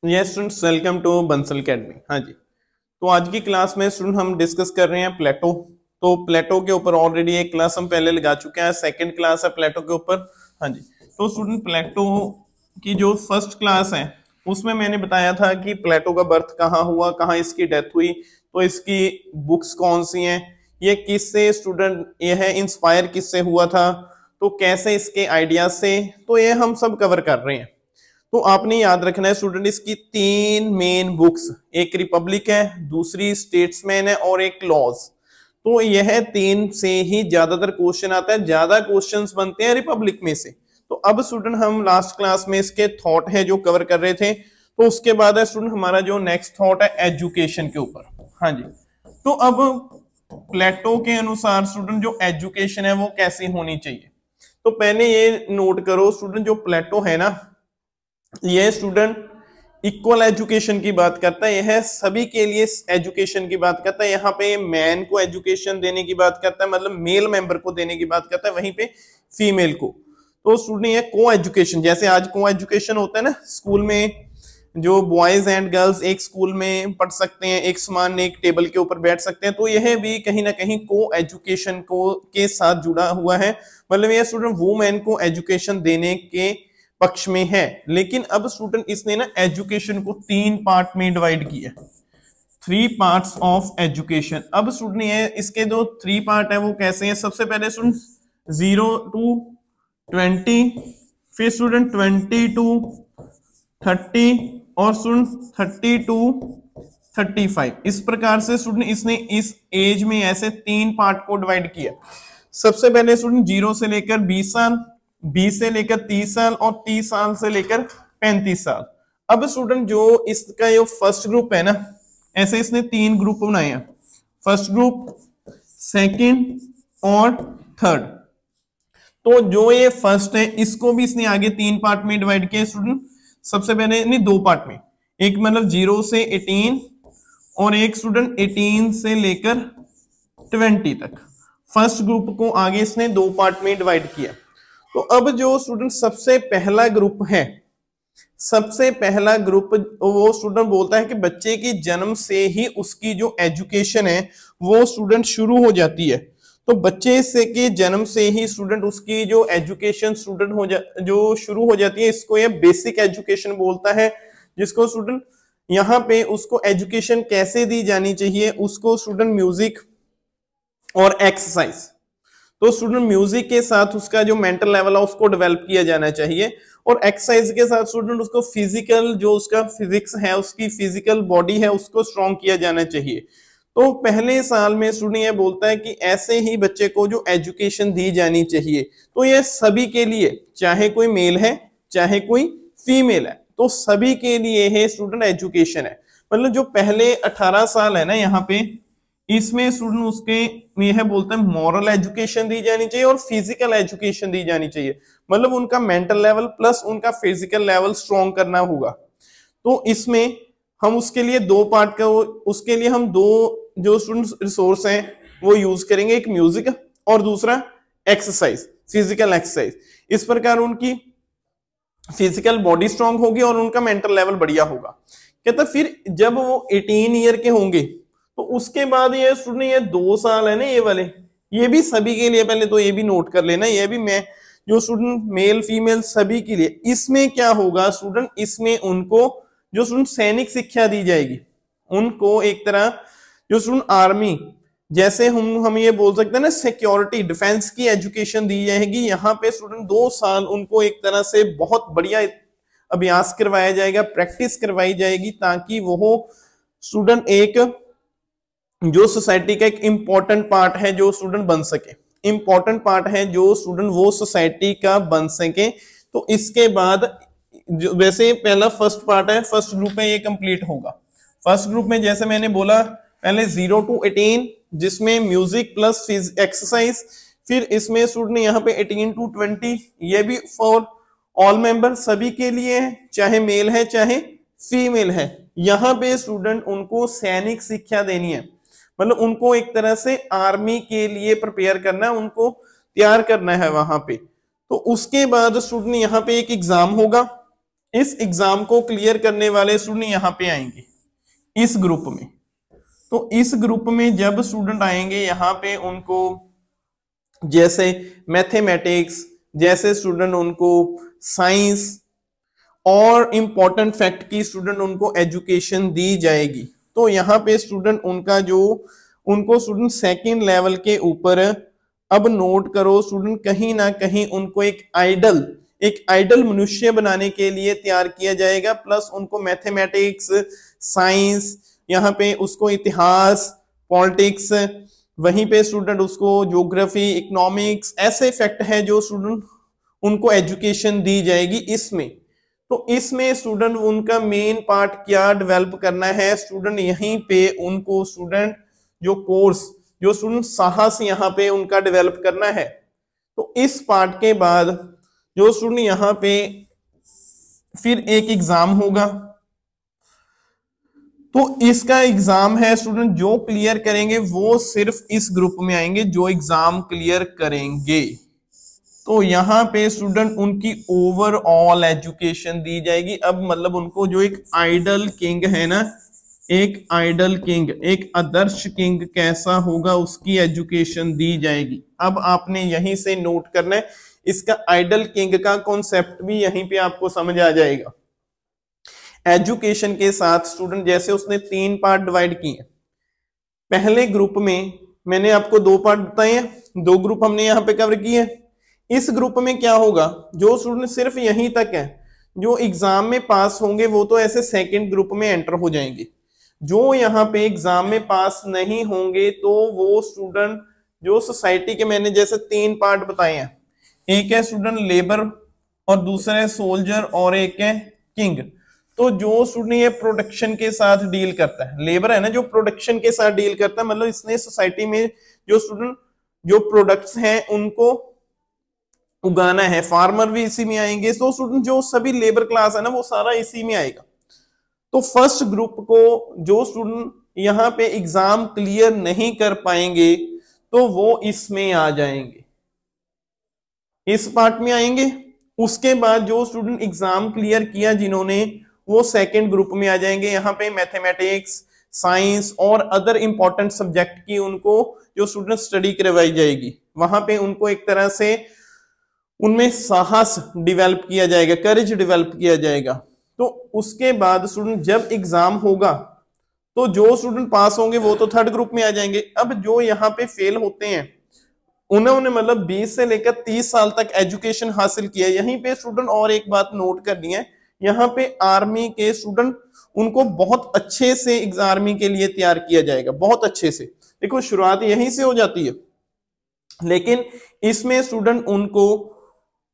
Yes students, welcome to Bansal Academy. हाँ जी, तो आज की क्लास में स्टूडेंट हम डिस्कस कर रहे हैं प्लेटो। तो प्लेटो के ऊपर ऑलरेडी एक क्लास हम पहले लगा चुके हैं, सेकंड क्लास है प्लेटो के ऊपर। हाँ जी, तो स्टूडेंट प्लेटो की जो फर्स्ट क्लास है उसमें मैंने बताया था कि प्लेटो का बर्थ कहाँ हुआ, कहाँ इसकी डेथ हुई, तो इसकी बुक्स कौन सी हैं, ये किससे स्टूडेंट ये है इंस्पायर किससे हुआ था, तो कैसे इसके आइडियाज से, तो ये हम सब कवर कर रहे हैं। तो आपने याद रखना है स्टूडेंट, इसकी तीन मेन बुक्स, एक रिपब्लिक है, दूसरी स्टेट्समैन है और एक लॉज। तो यह तीन से ही ज्यादातर क्वेश्चन आता है, ज्यादा क्वेश्चंस बनते हैं रिपब्लिक में से। तो अब स्टूडेंट हम लास्ट क्लास में इसके थॉट है जो कवर कर रहे थे, तो उसके बाद है स्टूडेंट हमारा जो नेक्स्ट थॉट है एजुकेशन के ऊपर। हाँ जी, तो अब प्लेटो के अनुसार स्टूडेंट जो एजुकेशन है वो कैसी होनी चाहिए। तो पहले ये नोट करो स्टूडेंट, जो प्लेटो है ना, यह स्टूडेंट इक्वल एजुकेशन की बात करता है, यह सभी के लिए एजुकेशन की बात करता है। यहाँ पे मैन को एजुकेशन देने की बात करता है, मतलब मेल मेंबर को देने की बात करता है, वहीं पे फीमेल को। तो स्टूडेंट ये को एजुकेशन, जैसे आज को एजुकेशन होता है ना स्कूल में, जो बॉयज एंड गर्ल्स एक स्कूल में पढ़ सकते हैं, एक समान एक टेबल के ऊपर बैठ सकते हैं, तो यह भी कहीं ना कहीं को एजुकेशन को के साथ जुड़ा हुआ है। मतलब यह स्टूडेंट वुमेन को एजुकेशन देने के पक्ष में है। लेकिन अब स्टूडेंट इसने ना एजुकेशन को तीन पार्ट में डिवाइड किया, थ्री पार्ट्स ऑफ एजुकेशन। अब स्टूडेंट ये इसके जो थ्री पार्ट है वो कैसे हैं। सबसे पहले स्टूडेंट 0 to 20, फिर स्टूडेंट 20 to 30 और स्टूडेंट 30 to 35। इस प्रकार से स्टूडेंट इसने इस एज में ऐसे तीन पार्ट को डिवाइड किया। सबसे पहले स्टूडेंट 0 से लेकर 20 साल, 20 से लेकर 30 साल और 30 साल से लेकर 35 साल। अब स्टूडेंट जो इसका जो फर्स्ट ग्रुप है ना, ऐसे इसने तीन ग्रुप बनाए हैं, फर्स्ट ग्रुप, सेकंड और थर्ड। तो जो ये फर्स्ट है इसको भी इसने आगे तीन पार्ट में डिवाइड किया स्टूडेंट। सबसे पहले नहीं, दो पार्ट में, एक मतलब 0 से 18 और एक स्टूडेंट 18 से लेकर 20 तक। फर्स्ट ग्रुप को आगे इसने दो पार्ट में डिवाइड किया। तो अब जो स्टूडेंट सबसे पहला ग्रुप है, सबसे पहला ग्रुप वो स्टूडेंट बोलता है कि बच्चे की जन्म से ही उसकी जो एजुकेशन है वो स्टूडेंट शुरू हो जाती है। तो बच्चे से के जन्म से ही स्टूडेंट उसकी जो एजुकेशन स्टूडेंट जो शुरू हो जाती है, इसको ये बेसिक एजुकेशन बोलता है। जिसको स्टूडेंट यहाँ पे उसको एजुकेशन कैसे दी जानी चाहिए, उसको स्टूडेंट म्यूजिक और एक्सरसाइज, तो स्टूडेंट म्यूजिक के साथ उसका जो मेंटल लेवल है उसको डेवलप किया जाना चाहिए, और एक्सरसाइज के साथ स्टूडेंट उसको फिजिकल जो उसका फिजिक्स है, उसकी फिजिकल बॉडी है, उसको स्ट्रॉन्ग किया जाना चाहिए। तो पहले साल में स्टूडेंट ये बोलता है कि ऐसे ही बच्चे को जो एजुकेशन दी जानी चाहिए। तो ये सभी के लिए, चाहे कोई मेल है चाहे कोई फीमेल है, तो सभी के लिए है स्टूडेंट एजुकेशन है। मतलब जो पहले 18 साल है ना यहाँ पे, इसमें स्टूडेंट उसके यह बोलते हैं मॉरल एजुकेशन दी जानी चाहिए और फिजिकल एजुकेशन दी जानी चाहिए। मतलब उनका मेंटल लेवल प्लस उनका फिजिकल लेवल स्ट्रॉन्ग करना होगा। तो इसमें हम उसके लिए दो पार्ट का, उसके लिए हम दो जो स्टूडेंट रिसोर्स हैं वो यूज करेंगे, एक म्यूजिक और दूसरा एक्सरसाइज, फिजिकल एक्सरसाइज। इस प्रकार उनकी फिजिकल बॉडी स्ट्रांग होगी और उनका मेंटल लेवल बढ़िया होगा। कहता फिर जब वो 18 ईयर के होंगे तो उसके बाद ये स्टूडेंट, ये 2 साल है ना ये वाले, ये भी सभी के लिए, पहले तो ये भी नोट कर लेना, ये भी मैं जो स्टूडेंट मेल फीमेल सभी के लिए। इसमें क्या होगा स्टूडेंट, इसमें उनको जो स्टूडेंट सैनिक शिक्षा दी जाएगी, उनको एक तरह जो स्टूडेंट आर्मी, जैसे हम ये बोल सकते हैं ना सिक्योरिटी डिफेंस की एजुकेशन दी जाएगी। यहाँ पे स्टूडेंट 2 साल उनको एक तरह से बहुत बढ़िया अभ्यास करवाया जाएगा, प्रैक्टिस करवाई जाएगी, ताकि वो स्टूडेंट एक जो सोसाइटी का एक इंपॉर्टेंट पार्ट है जो स्टूडेंट बन सके, इंपॉर्टेंट पार्ट है जो स्टूडेंट वो सोसाइटी का बन सके। तो इसके बाद जो वैसे पहला फर्स्ट पार्ट है, फर्स्ट ग्रुप में ये कंप्लीट होगा। फर्स्ट ग्रुप में जैसे मैंने बोला पहले 0 to 18 जिसमें म्यूजिक प्लस एक्सरसाइज, फिर इसमें स्टूडेंट यहाँ पे 18 to 20, ये भी फॉर ऑल मेंबर, सभी के लिए है, चाहे मेल है चाहे फीमेल है। यहाँ पे स्टूडेंट उनको सैनिक शिक्षा देनी है, मतलब उनको एक तरह से आर्मी के लिए प्रिपेयर करना है, उनको तैयार करना है वहां पे। तो उसके बाद स्टूडेंट यहाँ पे एक एग्जाम होगा, इस एग्जाम को क्लियर करने वाले स्टूडेंट यहाँ पे आएंगे इस ग्रुप में। तो इस ग्रुप में जब स्टूडेंट आएंगे यहाँ पे उनको जैसे मैथमेटिक्स, जैसे स्टूडेंट उनको साइंस और इंपॉर्टेंट फैक्ट की स्टूडेंट उनको एजुकेशन दी जाएगी। तो यहाँ पे स्टूडेंट उनका जो उनको स्टूडेंट सेकेंड लेवल के ऊपर, अब नोट करो स्टूडेंट, कहीं ना कहीं उनको एक आइडल मनुष्य बनाने के लिए तैयार किया जाएगा। प्लस उनको मैथमेटिक्स, साइंस, यहाँ पे उसको इतिहास, पॉलिटिक्स, वहीं पे स्टूडेंट उसको ज्योग्राफी, इकोनॉमिक्स, ऐसे फैक्ट है जो स्टूडेंट उनको एजुकेशन दी जाएगी इसमें। तो इसमें स्टूडेंट उनका मेन पार्ट क्या डेवलप करना है स्टूडेंट, यहीं पे उनको स्टूडेंट जो स्टूडेंट साहस यहाँ पे उनका डेवलप करना है। तो इस पार्ट के बाद जो स्टूडेंट यहाँ पे फिर एक एग्जाम होगा, तो इसका एग्जाम है स्टूडेंट जो क्लियर करेंगे वो सिर्फ इस ग्रुप में आएंगे जो एग्जाम क्लियर करेंगे। तो यहाँ पे स्टूडेंट उनकी ओवरऑल एजुकेशन दी जाएगी। अब मतलब उनको जो एक आइडल किंग है ना, एक आइडल किंग, एक आदर्श किंग कैसा होगा उसकी एजुकेशन दी जाएगी। अब आपने यहीं से नोट करना है, इसका आइडल किंग का कॉन्सेप्ट भी यहीं पे आपको समझ आ जाएगा। एजुकेशन के साथ स्टूडेंट जैसे उसने 3 पार्ट डिवाइड किए। पहले ग्रुप में मैंने आपको 2 पार्ट बताए हैं, 2 ग्रुप हमने यहाँ पे कवर किए। इस ग्रुप में क्या होगा, जो स्टूडेंट सिर्फ यहीं तक है, जो एग्जाम में पास होंगे वो तो ऐसे सेकंड ग्रुप में एंटर हो जाएंगे। जो यहाँ पे एग्जाम में पास नहीं होंगे तो वो स्टूडेंट जो सोसाइटी के मैंने जैसे 3 पार्ट बताए हैं, एक है स्टूडेंट लेबर और दूसरा है सोल्जर और एक है किंग। तो जो स्टूडेंट ये प्रोडक्शन के साथ डील करता है, लेबर है ना जो प्रोडक्शन के साथ डील करता है, मतलब इसने सोसाइटी में जो स्टूडेंट जो प्रोडक्ट्स हैं उनको उगाना है, फार्मर भी इसी में आएंगे। तो स्टूडेंट जो सभी लेबर क्लास है ना वो सारा इसी में आएगा। तो फर्स्ट ग्रुप को जो स्टूडेंट यहाँ पे एग्जाम क्लियर नहीं कर पाएंगे तो वो इसमें आ जाएंगे, इस पार्ट में आएंगे। उसके बाद जो स्टूडेंट एग्जाम क्लियर किया जिन्होंने, वो सेकंड ग्रुप में आ जाएंगे। यहाँ पे मैथमेटिक्स, साइंस और अदर इंपॉर्टेंट सब्जेक्ट की उनको जो स्टूडेंट स्टडी करवाई जाएगी, वहां पे उनको एक तरह से उनमें साहस डेवलप किया जाएगा, करेज डेवलप किया जाएगा। तो उसके बाद स्टूडेंट जब एग्जाम होगा तो जो स्टूडेंट पास होंगे वो तो थर्ड ग्रुप में आ जाएंगे। अब जो यहाँ पे फेल होते हैं उन्होंने मतलब 20 से लेकर 30 साल तक एजुकेशन हासिल किया। यहीं पे स्टूडेंट और एक बात नोट करनी है, यहाँ पे आर्मी के स्टूडेंट उनको बहुत अच्छे से आर्मी के लिए तैयार किया जाएगा, बहुत अच्छे से। देखो शुरुआत यहीं से हो जाती है, लेकिन इसमें स्टूडेंट उनको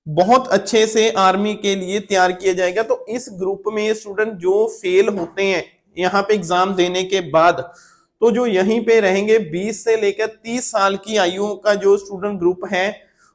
बहुत अच्छे से आर्मी के लिए तैयार किया जाएगा। तो इस ग्रुप में स्टूडेंट जो फेल होते हैं यहाँ पे एग्जाम देने के बाद, तो जो यहीं पे रहेंगे 20 से लेकर 30 साल की आयु का जो स्टूडेंट ग्रुप है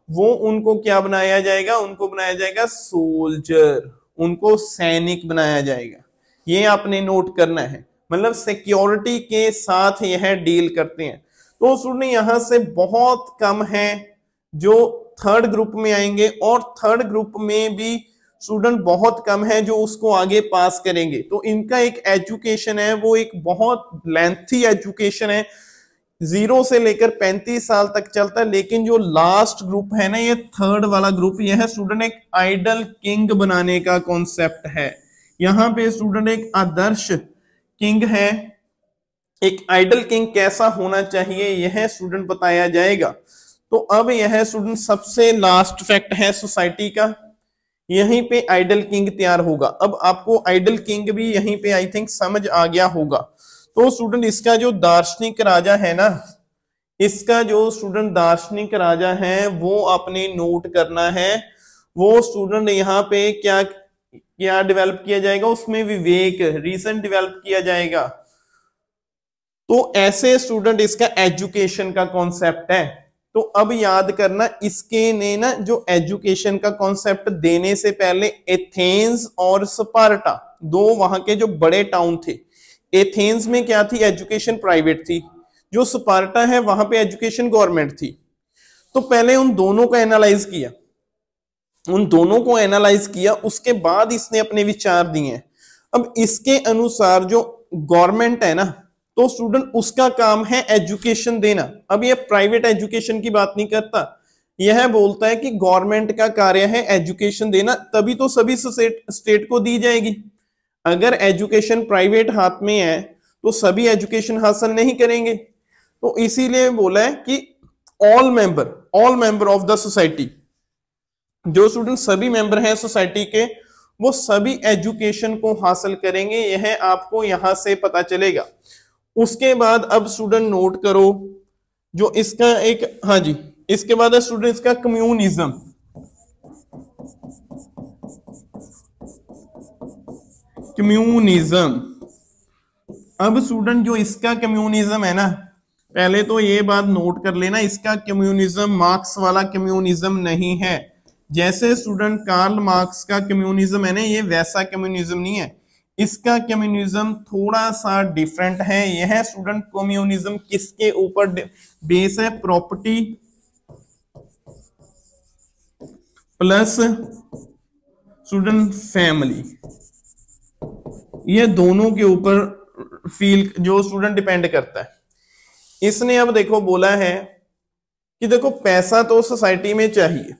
वो उनको क्या बनाया जाएगा, उनको बनाया जाएगा सोल्जर, उनको सैनिक बनाया जाएगा। ये आपने नोट करना है, मतलब सिक्योरिटी के साथ यह डील करते हैं। तो स्टूडेंट यहां से बहुत कम है जो थर्ड ग्रुप में आएंगे, और थर्ड ग्रुप में भी स्टूडेंट बहुत कम है जो उसको आगे पास करेंगे। तो इनका एक एजुकेशन है वो एक बहुत लेंथी एजुकेशन है, 0 से लेकर 35 साल तक चलता है। लेकिन जो लास्ट ग्रुप है ना, ये थर्ड वाला ग्रुप, यह स्टूडेंट एक आइडल किंग बनाने का कॉन्सेप्ट है। यहाँ पे स्टूडेंट एक आदर्श किंग है, एक आइडल किंग कैसा होना चाहिए यह स्टूडेंट बताया जाएगा। तो अब यह स्टूडेंट सबसे लास्ट फैक्ट है सोसाइटी का, यहीं पे आइडल किंग तैयार होगा। अब आपको आइडल किंग भी यहीं पे आई थिंक समझ आ गया होगा। तो स्टूडेंट इसका जो दार्शनिक राजा है ना, इसका जो स्टूडेंट दार्शनिक राजा है वो आपने नोट करना है। वो स्टूडेंट यहाँ पे क्या क्या डेवलप किया जाएगा, उसमें विवेक, रीजन डेवलप किया जाएगा। तो ऐसे स्टूडेंट इसका एजुकेशन का कॉन्सेप्ट है। तो अब याद करना, इसके ने ना जो एजुकेशन का कॉन्सेप्ट देने से पहले एथेंस और स्पार्टा, दो वहां के जो बड़े टाउन थे। एथेंस में क्या थी, एजुकेशन प्राइवेट थी, जो स्पार्टा है वहां पे एजुकेशन गवर्नमेंट थी। तो पहले उन दोनों को एनालाइज किया उन दोनों को एनालाइज किया, उसके बाद इसने अपने विचार दिए हैं। अब इसके अनुसार जो गवर्नमेंट है ना, तो स्टूडेंट उसका काम है एजुकेशन देना। अब ये प्राइवेट एजुकेशन की बात नहीं करता, यह बोलता है कि गवर्नमेंट का कार्य है एजुकेशन देना, तभी तो सभी स्टेट को दी जाएगी। अगर एजुकेशन प्राइवेट हाथ में है तो सभी एजुकेशन हासिल नहीं करेंगे। तो इसीलिए बोला है कि all member of the society, जो स्टूडेंट सभी मेंबर हैं सोसाइटी के, वो सभी एजुकेशन को हासिल करेंगे। यह आपको यहां से पता चलेगा। उसके बाद अब स्टूडेंट नोट करो जो इसका एक, हाँ जी, इसके बाद है स्टूडेंट इसका कम्युनिज्म। अब स्टूडेंट जो इसका कम्युनिज्म है ना, पहले तो ये बात नोट कर लेना, इसका कम्युनिज्म मार्क्स वाला कम्युनिज्म नहीं है। जैसे स्टूडेंट कार्ल मार्क्स का कम्युनिज्म है ना, ये वैसा कम्युनिज्म नहीं है। इसका कम्युनिज्म थोड़ा सा डिफरेंट है। यह स्टूडेंट कम्युनिज्म किसके ऊपर बेस है? प्रॉपर्टी प्लस स्टूडेंट फैमिली, ये दोनों के ऊपर फील जो स्टूडेंट डिपेंड करता है। इसने अब देखो बोला है कि देखो पैसा तो सोसाइटी में चाहिए,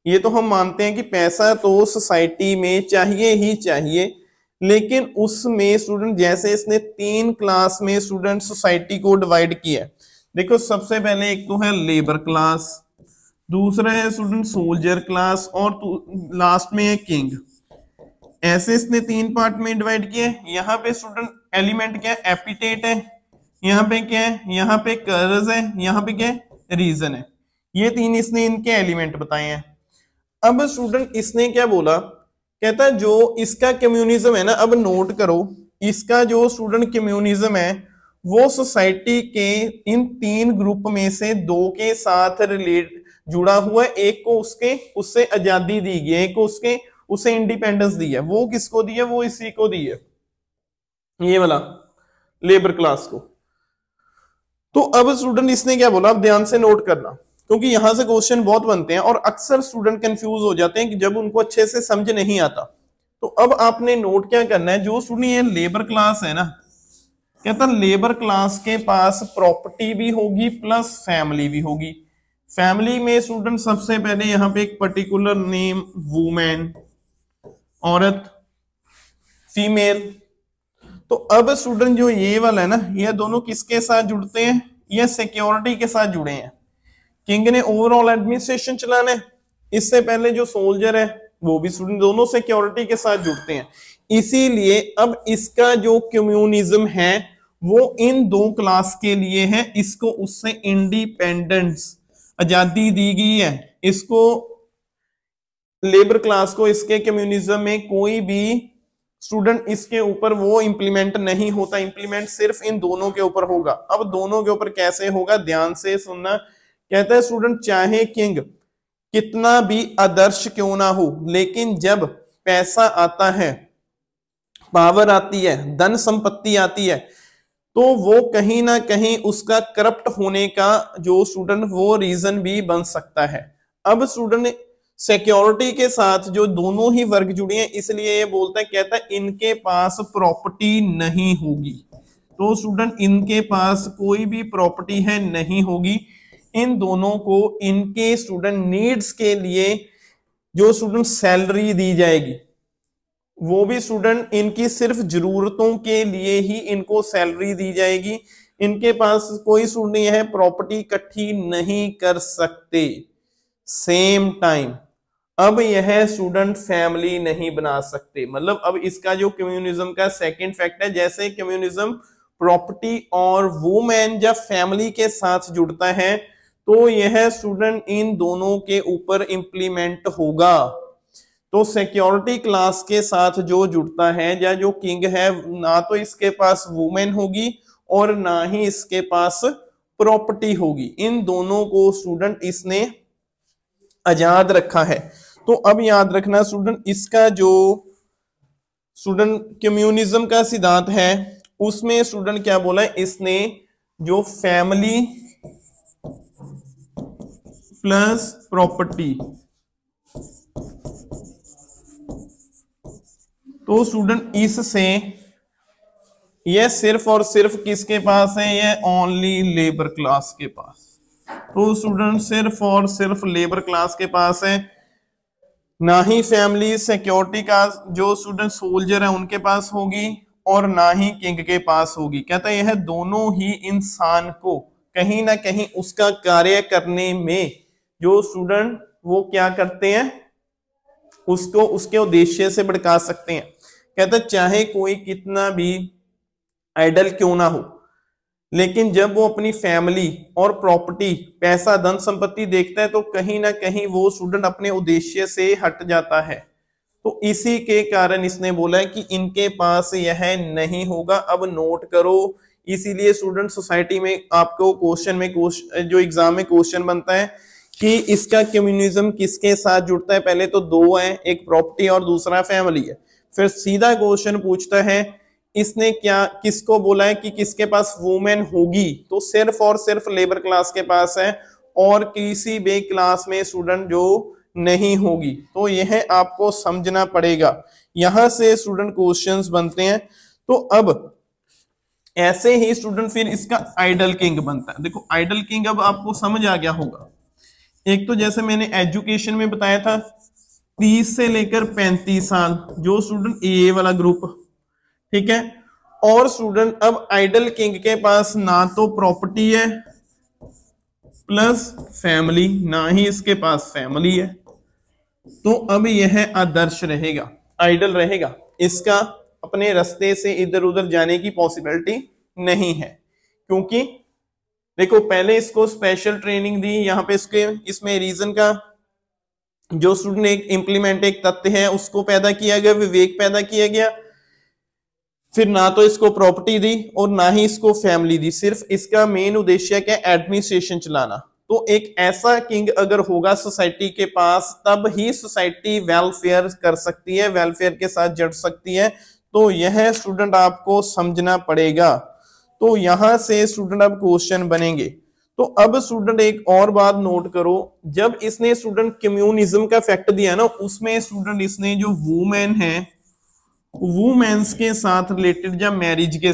ये तो हम मानते हैं कि पैसा तो सोसाइटी में चाहिए ही चाहिए, लेकिन उसमें स्टूडेंट जैसे इसने 3 क्लास में स्टूडेंट सोसाइटी को डिवाइड किया। देखो सबसे पहले एक तो है लेबर क्लास, दूसरा है स्टूडेंट सोल्जर क्लास, और लास्ट में है किंग। ऐसे इसने 3 पार्ट में डिवाइड किया। यहाँ पे स्टूडेंट एलिमेंट क्या है? एपिटेट है। यहाँ पे क्या है? यहाँ पे कर्ज है। यहाँ पे क्या है? रीजन है। ये 3 इसने इनके एलिमेंट बताए हैं। अब स्टूडेंट इसने क्या बोला? कहता है जो इसका कम्युनिज्म है ना, अब नोट करो, इसका जो स्टूडेंट कम्युनिज्म है वो सोसाइटी के इन 3 ग्रुप में से 2 के साथ रिलेट जुड़ा हुआ है। एक को उससे आजादी दी गई, एक को उसे इंडिपेंडेंस दी है। वो किसको दी है? वो इसी को दी है, ये वाला लेबर क्लास को। तो अब स्टूडेंट इसने क्या बोला, अब ध्यान से नोट करना, क्योंकि यहां से क्वेश्चन बहुत बनते हैं और अक्सर स्टूडेंट कंफ्यूज हो जाते हैं कि जब उनको अच्छे से समझ नहीं आता। तो अब आपने नोट क्या करना है, जो स्टूडेंट ये लेबर क्लास है ना, कहता लेबर क्लास के पास प्रॉपर्टी भी होगी प्लस फैमिली भी होगी। फैमिली में स्टूडेंट सबसे पहले यहाँ पे एक पर्टिकुलर नेम, वुमेन, औरत, फीमेल। तो अब स्टूडेंट जो ये वाला है ना, ये दोनों किसके साथ जुड़ते हैं? ये सिक्योरिटी के साथ जुड़े हैं। किंग ने ओवरऑल एडमिनिस्ट्रेशन चलाना है, इससे पहले जो सोल्जर है वो भी स्टूडेंट, दोनों सिक्योरिटी के साथ जुड़ते हैं। इसीलिए अब इसका जो कम्युनिज्म है वो इन 2 क्लास के लिए है। इसको उससे इंडिपेंडेंस, आजादी दी गई है। इसको लेबर क्लास को इसके कम्युनिज्म में कोई भी स्टूडेंट इसके ऊपर वो इंप्लीमेंट नहीं होता, इंप्लीमेंट सिर्फ इन दोनों के ऊपर होगा। अब दोनों के ऊपर कैसे होगा, ध्यान से सुनना। कहता है स्टूडेंट चाहे किंग कितना भी आदर्श क्यों ना हो, लेकिन जब पैसा आता है, पावर आती है, धन संपत्ति आती है, तो वो कहीं ना कहीं उसका करप्ट होने का जो स्टूडेंट वो रीजन भी बन सकता है। अब स्टूडेंट सिक्योरिटी के साथ जो दोनों ही वर्ग जुड़े हैं, इसलिए ये बोलता है, कहता है इनके पास प्रॉपर्टी नहीं होगी। तो स्टूडेंट इनके पास कोई भी प्रॉपर्टी है नहीं होगी। इन दोनों को इनके स्टूडेंट नीड्स के लिए जो स्टूडेंट सैलरी दी जाएगी, वो भी स्टूडेंट इनकी सिर्फ जरूरतों के लिए ही इनको सैलरी दी जाएगी। इनके पास कोई स्टूडेंट यह प्रॉपर्टी इकट्ठी नहीं कर सकते। सेम टाइम अब यह स्टूडेंट फैमिली नहीं बना सकते। मतलब अब इसका जो कम्युनिज्म का सेकंड फैक्ट है, जैसे कम्युनिज्म प्रॉपर्टी और वुमेन जब फैमिली के साथ जुड़ता है तो यह स्टूडेंट इन दोनों के ऊपर इंप्लीमेंट होगा। तो सिक्योरिटी क्लास के साथ जो जुड़ता है या जो किंग है, ना तो इसके पास वुमेन होगी और ना ही इसके पास प्रॉपर्टी होगी। इन दोनों को स्टूडेंट इसने आजाद रखा है। तो अब याद रखना स्टूडेंट, इसका जो स्टूडेंट कम्युनिज्म का सिद्धांत है उसमें स्टूडेंट क्या बोला है, इसने जो फैमिली प्लस प्रॉपर्टी तो स्टूडेंट इससे ये सिर्फ और सिर्फ किसके पास है, ये ओनली लेबर क्लास के पास। तो स्टूडेंट सिर्फ और सिर्फ लेबर क्लास के पास है, ना ही फैमिली सिक्योरिटी का जो स्टूडेंट सोल्जर है उनके पास होगी और ना ही किंग के पास होगी। कहता है यह दोनों ही इंसान को कहीं ना कहीं उसका कार्य करने में जो स्टूडेंट वो क्या करते हैं, उसको उसके उद्देश्य से भड़का सकते हैं। कहता है चाहे कोई कितना भी आइडल क्यों ना हो, लेकिन जब वो अपनी फैमिली और प्रॉपर्टी, पैसा, धन संपत्ति देखता है तो कहीं ना कहीं वो स्टूडेंट अपने उद्देश्य से हट जाता है। तो इसी के कारण इसने बोला है कि इनके पास यह नहीं होगा। अब नोट करो, इसीलिए स्टूडेंट सोसाइटी में आपको क्वेश्चन में जो एग्जाम में क्वेश्चन बनता है कि इसका कम्युनिज्म किसके साथ जुड़ता है। पहले तो दो है, एक प्रॉपर्टी और दूसरा फैमिली है। फिर सीधा क्वेश्चन पूछता है इसने क्या किसको बोला है कि किसके पास वुमेन होगी, तो सिर्फ और सिर्फ लेबर क्लास के पास है और किसी भी क्लास में स्टूडेंट जो नहीं होगी। तो यह आपको समझना पड़ेगा, यहां से स्टूडेंट क्वेश्चंस बनते हैं। तो अब ऐसे ही स्टूडेंट फिर इसका आइडल किंग बनता है। देखो आइडल किंग अब आपको समझ आ गया होगा। एक तो जैसे मैंने एजुकेशन में बताया था 30 से लेकर 35 साल जो स्टूडेंट ए वाला ग्रुप, ठीक है। और स्टूडेंट अब आइडल किंग के पास ना तो प्रॉपर्टी है प्लस फैमिली, ना ही इसके पास फैमिली है। तो अब यह आदर्श रहेगा, आइडल रहेगा, इसका अपने रास्ते से इधर उधर जाने की पॉसिबिलिटी नहीं है। क्योंकि देखो पहले इसको स्पेशल ट्रेनिंग दी, यहाँ पे इसमें रीजन का जो स्टूडेंट एक इंप्लीमेंट एक तथ्य है उसको पैदा किया गया, विवेक पैदा किया गया। फिर ना तो इसको प्रॉपर्टी दी और ना ही इसको फैमिली दी, सिर्फ इसका मेन उद्देश्य क्या, एडमिनिस्ट्रेशन चलाना। तो एक ऐसा किंग अगर होगा सोसाइटी के पास तब ही सोसाइटी वेलफेयर कर सकती है, वेलफेयर के साथ जुड़ सकती है। तो यह स्टूडेंट आपको समझना पड़ेगा। तो यहां से स्टूडेंट अब क्वेश्चन बनेंगे। तो अब स्टूडेंट एक और बात नोट करो, जब इसने स्टूडेंट कम्युनिज्म का फैक्ट दिया ना, उसमें स्टूडेंट इसने जो वुमेन है वुमेन्स के साथ रिलेटेड या मैरिज के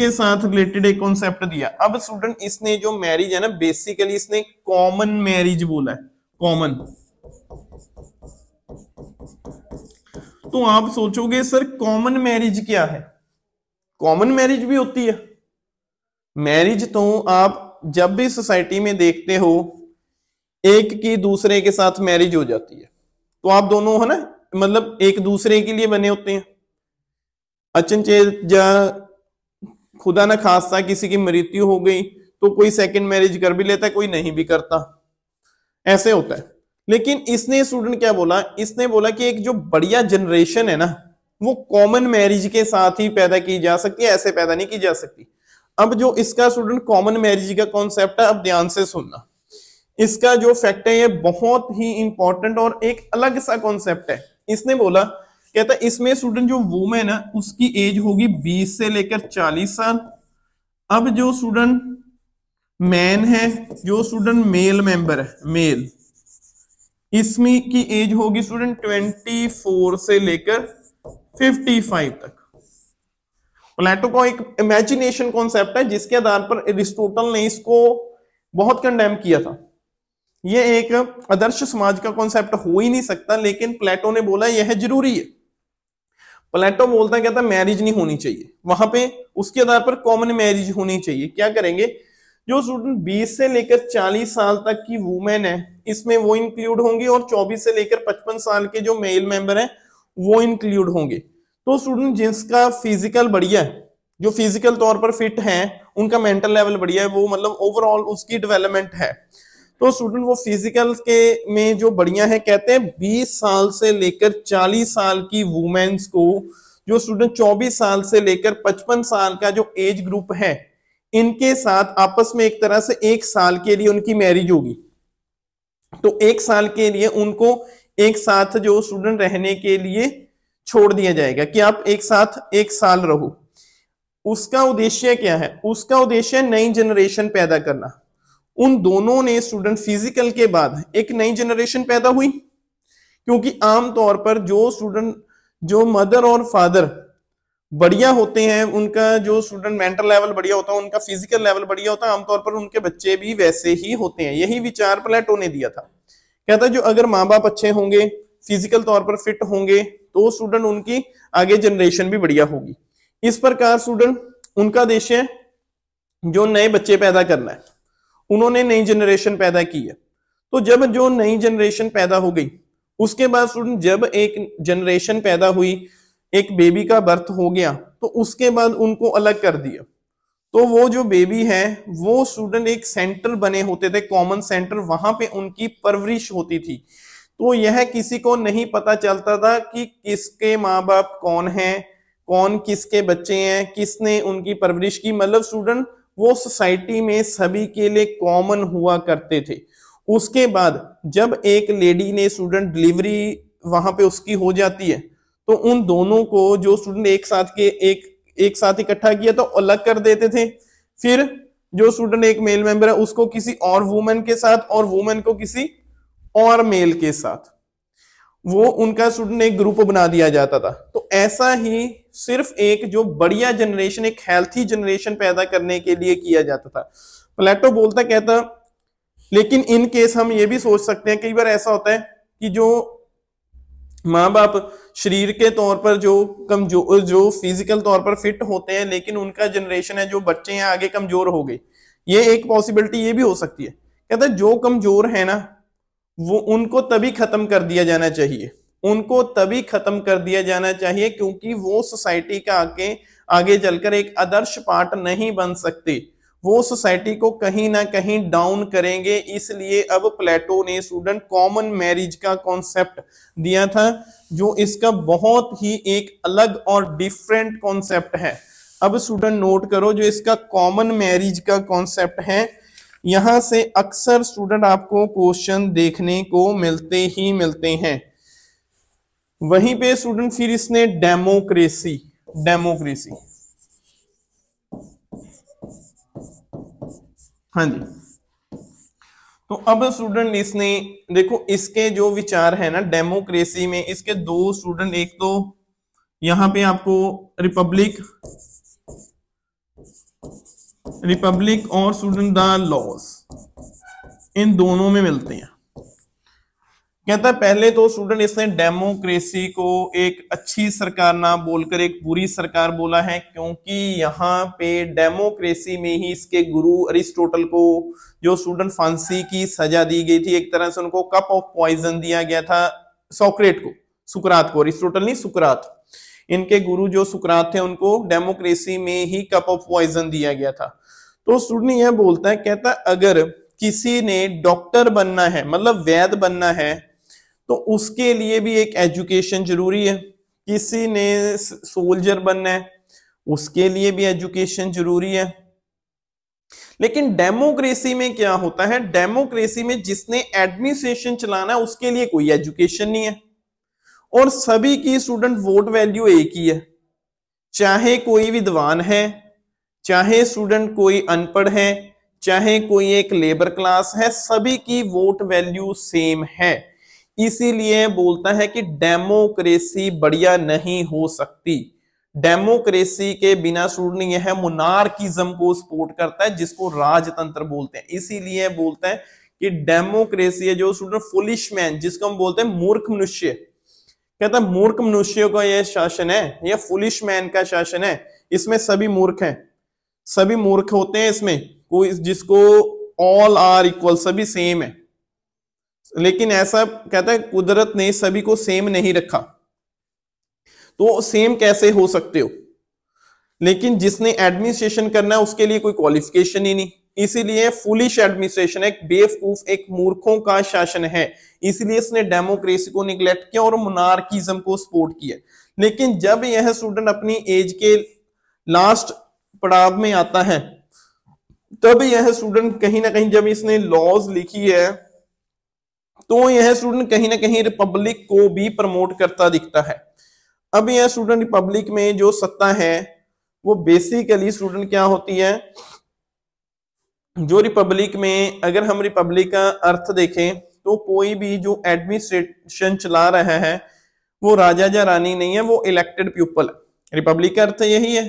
साथ रिलेटेड एक कॉन्सेप्ट दिया। अब स्टूडेंट इसने जो मैरिज है ना, बेसिकली इसने कॉमन मैरिज बोला है, कॉमन। तो आप सोचोगे सर कॉमन मैरिज क्या है, कॉमन मैरिज भी होती है। मैरिज तो आप जब भी सोसाइटी में देखते हो एक की दूसरे के साथ मैरिज हो जाती है, तो आप दोनों है ना, मतलब एक दूसरे के लिए बने होते हैं। अचनचेत या खुदा ना खास्ता किसी की मृत्यु हो गई तो कोई सेकंड मैरिज कर भी लेता है, कोई नहीं भी करता, ऐसे होता है। लेकिन इसने स्टूडेंट क्या बोला, इसने बोला कि एक जो बढ़िया जनरेशन है ना वो कॉमन मैरिज के साथ ही पैदा की जा सकती है, ऐसे पैदा नहीं की जा सकती। अब जो इसका स्टूडेंट कॉमन मैरिज का कॉन्सेप्ट है, अब ध्यान से सुनना, इसका जो फैक्ट है ये बहुत ही इंपॉर्टेंट और एक अलग सा कॉन्सेप्ट है। इसने बोला, कहता इसमें स्टूडेंट जो वुमेन है उसकी एज होगी 20 से लेकर 40 साल। अब जो स्टूडेंट मैन है, जो स्टूडेंट मेल मेंबर है, मेल, इसमें की एज होगी स्टूडेंट 24 से लेकर 55 तक। प्लेटो का एक इमेजिनेशन कॉन्सेप्ट है जिसके आधार पर एरिस्टोटल ने इसको बहुत कंडेम किया था। ये एक आदर्श समाज का कॉन्सेप्ट हो ही नहीं सकता, लेकिन प्लेटो ने बोला यह जरूरी है। प्लेटो बोलता है, कहता मैरिज नहीं होनी चाहिए, वहां पे उसके आधार पर कॉमन मैरिज होनी चाहिए। क्या करेंगे, जो स्टूडेंट 20 से लेकर 40 साल तक की वुमेन है इसमें वो इंक्लूड होंगी और 24 से लेकर 55 साल के जो मेल मेंबर हैं वो इंक्लूड होंगे। तो स्टूडेंट जिसका फिजिकल बढ़िया है, जो फिजिकल तौर पर फिट है, उनका मेंटल लेवल बढ़िया है, वो मतलब ओवरऑल उसकी डेवलपमेंट है, तो स्टूडेंट वो फिजिकल के में जो बढ़िया है, कहते हैं 20 साल से लेकर 40 साल की वुमेन्स को, जो स्टूडेंट 24 साल से लेकर 55 साल का जो एज ग्रुप है, इनके साथ आपस में एक तरह से 1 साल के लिए उनकी मैरिज होगी। तो 1 साल के लिए उनको एक साथ जो स्टूडेंट रहने के लिए छोड़ दिया जाएगा कि आप एक साथ 1 साल रहो। उसका उद्देश्य क्या है, उसका उद्देश्य नई जनरेशन पैदा करना। उन दोनों ने स्टूडेंट फिजिकल के बाद एक नई जनरेशन पैदा हुई, क्योंकि आमतौर पर जो स्टूडेंट, जो मदर और फादर बढ़िया होते हैं, उनका जो स्टूडेंट मेंटल लेवल बढ़िया होता है, उनका फिजिकल लेवल बढ़िया होता है, आमतौर पर उनके बच्चे भी वैसे ही होते हैं। यही विचार प्लेटो ने दिया था। कहता है जो अगर माँ बाप अच्छे होंगे, फिजिकल तौर पर फिट होंगे, तो स्टूडेंट उनकी आगे जनरेशन भी बढ़िया होगी। इस प्रकार स्टूडेंट उनका उद्देश्य जो नए बच्चे पैदा करना है, उन्होंने नई जनरेशन पैदा की है। तो जब जो नई जनरेशन पैदा हो गई, उसके बाद स्टूडेंट जब एक जनरेशन पैदा हुई, एक बेबी का बर्थ हो गया, तो उसके बाद उनको अलग कर दिया। तो वो जो बेबी है वो स्टूडेंट एक सेंटर बने होते थे, कॉमन सेंटर, वहां पे उनकी परवरिश होती थी। तो यह किसी को नहीं पता चलता था कि किसके माँ बाप कौन हैं, कौन किसके बच्चे हैं, किसने उनकी परवरिश की। मतलब स्टूडेंट वो सोसाइटी में सभी के लिए कॉमन हुआ करते थे। उसके बाद जब एक लेडी ने स्टूडेंट डिलीवरी वहां पे उसकी हो जाती है, तो उन दोनों को जो स्टूडेंट एक साथ इकट्ठा किया तो अलग कर देते थे। फिर जो स्टूडेंट एक मेल मेंबर है उसको किसी और वुमेन के साथ, और वुमेन को किसी और मेल के साथ, वो उनका स्टूडेंट एक ग्रुप बना दिया जाता था। तो ऐसा ही सिर्फ एक जो बढ़िया जनरेशन, एक हेल्थी जनरेशन पैदा करने के लिए किया जाता था। प्लेटो बोलता, कहता लेकिन इन केस हम ये भी सोच सकते हैं, कई बार ऐसा होता है कि जो माँ बाप शरीर के तौर पर जो कमजोर, जो फिजिकल तौर पर फिट होते हैं, लेकिन उनका जनरेशन है, जो बच्चे हैं आगे कमजोर हो गए। ये एक पॉसिबिलिटी ये भी हो सकती है। कहता है जो कमजोर है ना, वो उनको तभी खत्म कर दिया जाना चाहिए, उनको तभी खत्म कर दिया जाना चाहिए, क्योंकि वो सोसाइटी का आगे चलकर एक आदर्श पार्ट नहीं बन सकते, वो सोसाइटी को कहीं ना कहीं डाउन करेंगे। इसलिए अब प्लेटो ने स्टूडेंट कॉमन मैरिज का कॉन्सेप्ट दिया था, जो इसका बहुत ही एक अलग और डिफरेंट कॉन्सेप्ट है। अब स्टूडेंट नोट करो, जो इसका कॉमन मैरिज का कॉन्सेप्ट है, यहां से अक्सर स्टूडेंट आपको क्वेश्चन देखने को मिलते ही मिलते हैं। वहीं पे स्टूडेंट फिर इसने डेमोक्रेसी हाँ जी। तो अब स्टूडेंट इसने देखो, इसके जो विचार है ना डेमोक्रेसी में, इसके दो स्टूडेंट, एक तो यहां पे आपको रिपब्लिक और स्टूडेंट द लॉज, इन दोनों में मिलते हैं। कहता है पहले तो स्टूडेंट इसने डेमोक्रेसी को एक अच्छी सरकार ना बोलकर एक बुरी सरकार बोला है, क्योंकि यहाँ पे डेमोक्रेसी में ही इसके गुरु अरिस्टोटल को जो स्टूडेंट फांसी की सजा दी गई थी, एक तरह से उनको कप ऑफ पॉइजन दिया गया था, सुकरात को, अरिस्टोटल नहीं सुकरात, इनके गुरु जो सुकरात थे उनको डेमोक्रेसी में ही कप ऑफ पॉइजन दिया गया था। तो स्टूडेंट यह बोलता है, कहता अगर किसी ने डॉक्टर बनना है, मतलब वैद्य बनना है, तो उसके लिए भी एक एजुकेशन जरूरी है। किसी ने सोल्जर बनना है, उसके लिए भी एजुकेशन जरूरी है। लेकिन डेमोक्रेसी में क्या होता है, डेमोक्रेसी में जिसने एडमिनिस्ट्रेशन चलाना है उसके लिए कोई एजुकेशन नहीं है, और सभी की स्टूडेंट वोट वैल्यू एक ही है, चाहे कोई विद्वान है, चाहे स्टूडेंट कोई अनपढ़ है, चाहे कोई एक लेबर क्लास है, सभी की वोट वैल्यू सेम है। इसीलिए बोलता है कि डेमोक्रेसी बढ़िया नहीं हो सकती। डेमोक्रेसी के बिना स्टूडेंट यह मोनार्किज्म को सपोर्ट करता है, जिसको राजतंत्र बोलते हैं। इसीलिए बोलता है कि डेमोक्रेसी है जो स्टूडेंट फुलिश मैन, जिसको हम बोलते हैं मूर्ख मनुष्य, कहता है मूर्ख मनुष्यों का यह शासन है, यह फुलिश मैन का शासन है, इसमें सभी मूर्ख हैं, सभी मूर्ख होते हैं, इसमें कोई जिसको ऑल आर इक्वल, सभी सेम है। लेकिन ऐसा कहता है कुदरत ने सभी को सेम नहीं रखा, तो सेम कैसे हो सकते हो, लेकिन जिसने एडमिनिस्ट्रेशन करना है उसके लिए कोई क्वालिफिकेशन ही नहीं। इसीलिए फुलिश एडमिनिस्ट्रेशन, एक बेवकूफ, एक मूर्खों का शासन है। इसलिए इसने डेमोक्रेसी को निगलेक्ट किया और मोनार्किज्म को सपोर्ट किया। लेकिन जब यह स्टूडेंट अपनी एज के लास्ट पड़ाव में आता है, तब यह स्टूडेंट कहीं ना कहीं, जब इसने लॉज लिखी है, तो यह स्टूडेंट कहीं ना कहीं रिपब्लिक को भी प्रमोट करता दिखता है। अब यह स्टूडेंट रिपब्लिक में जो सत्ता है वो बेसिकली स्टूडेंट क्या होती है, जो रिपब्लिक में, अगर हम रिपब्लिक का अर्थ देखें तो कोई भी जो एडमिनिस्ट्रेशन चला रहा है वो राजा या रानी नहीं है, वो इलेक्टेड पीपल है। रिपब्लिक का अर्थ यही है।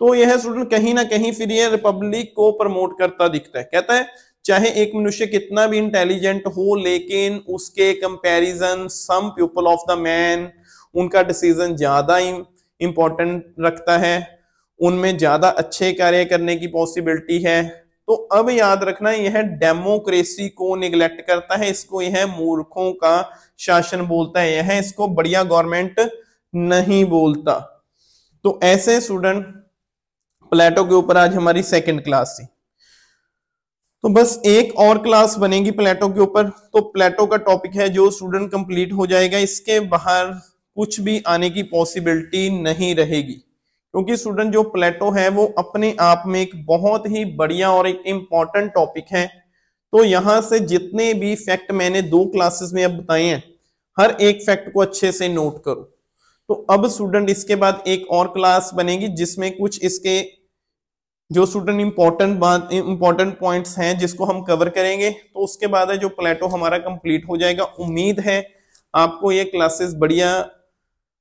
तो यह स्टूडेंट कहीं ना कहीं फिर ये रिपब्लिक को प्रमोट करता दिखता है। कहता है चाहे एक मनुष्य कितना भी इंटेलिजेंट हो, लेकिन उसके comparison some people of the man, उनका डिसीजन ज्यादा इंपॉर्टेंट रखता है, उनमें ज्यादा अच्छे कार्य करने की पॉसिबिलिटी है। तो अब याद रखना, यह डेमोक्रेसी को निगलेक्ट करता है, इसको यह मूर्खों का शासन बोलता है, यह इसको बढ़िया गवर्नमेंट नहीं बोलता। तो ऐसे स्टूडेंट प्लेटो के ऊपर आज हमारी सेकंड क्लास थी। तो बस एक और क्लास बनेगी प्लेटो के ऊपर, तो प्लेटो का टॉपिक है जो स्टूडेंट कंप्लीट हो जाएगा, इसके बाहर कुछ भी आने की पॉसिबिलिटी नहीं रहेगी, क्योंकि स्टूडेंट जो प्लेटो है वो अपने आप में एक बहुत ही बढ़िया और एक इंपॉर्टेंट टॉपिक है। तो यहां से जितने भी फैक्ट मैंने 2 क्लासेस में अब बताए हैं, हर एक फैक्ट को अच्छे से नोट करो। तो अब स्टूडेंट इसके बाद एक और क्लास बनेगी जिसमें कुछ इसके जो स्टूडेंट इंपॉर्टेंट पॉइंट्स हैं जिसको हम कवर करेंगे। तो उसके बाद है जो प्लेटो हमारा कंप्लीट हो जाएगा। उम्मीद है आपको ये क्लासेस बढ़िया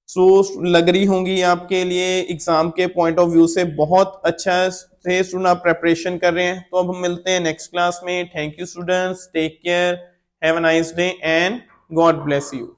लग रही होंगी, आपके लिए एग्जाम के पॉइंट ऑफ व्यू से बहुत अच्छा से स्टूडेंट आप प्रेपरेशन कर रहे हैं। तो अब हम मिलते हैं नेक्स्ट क्लास में। Thank you students, take care, have a nice day and God bless you.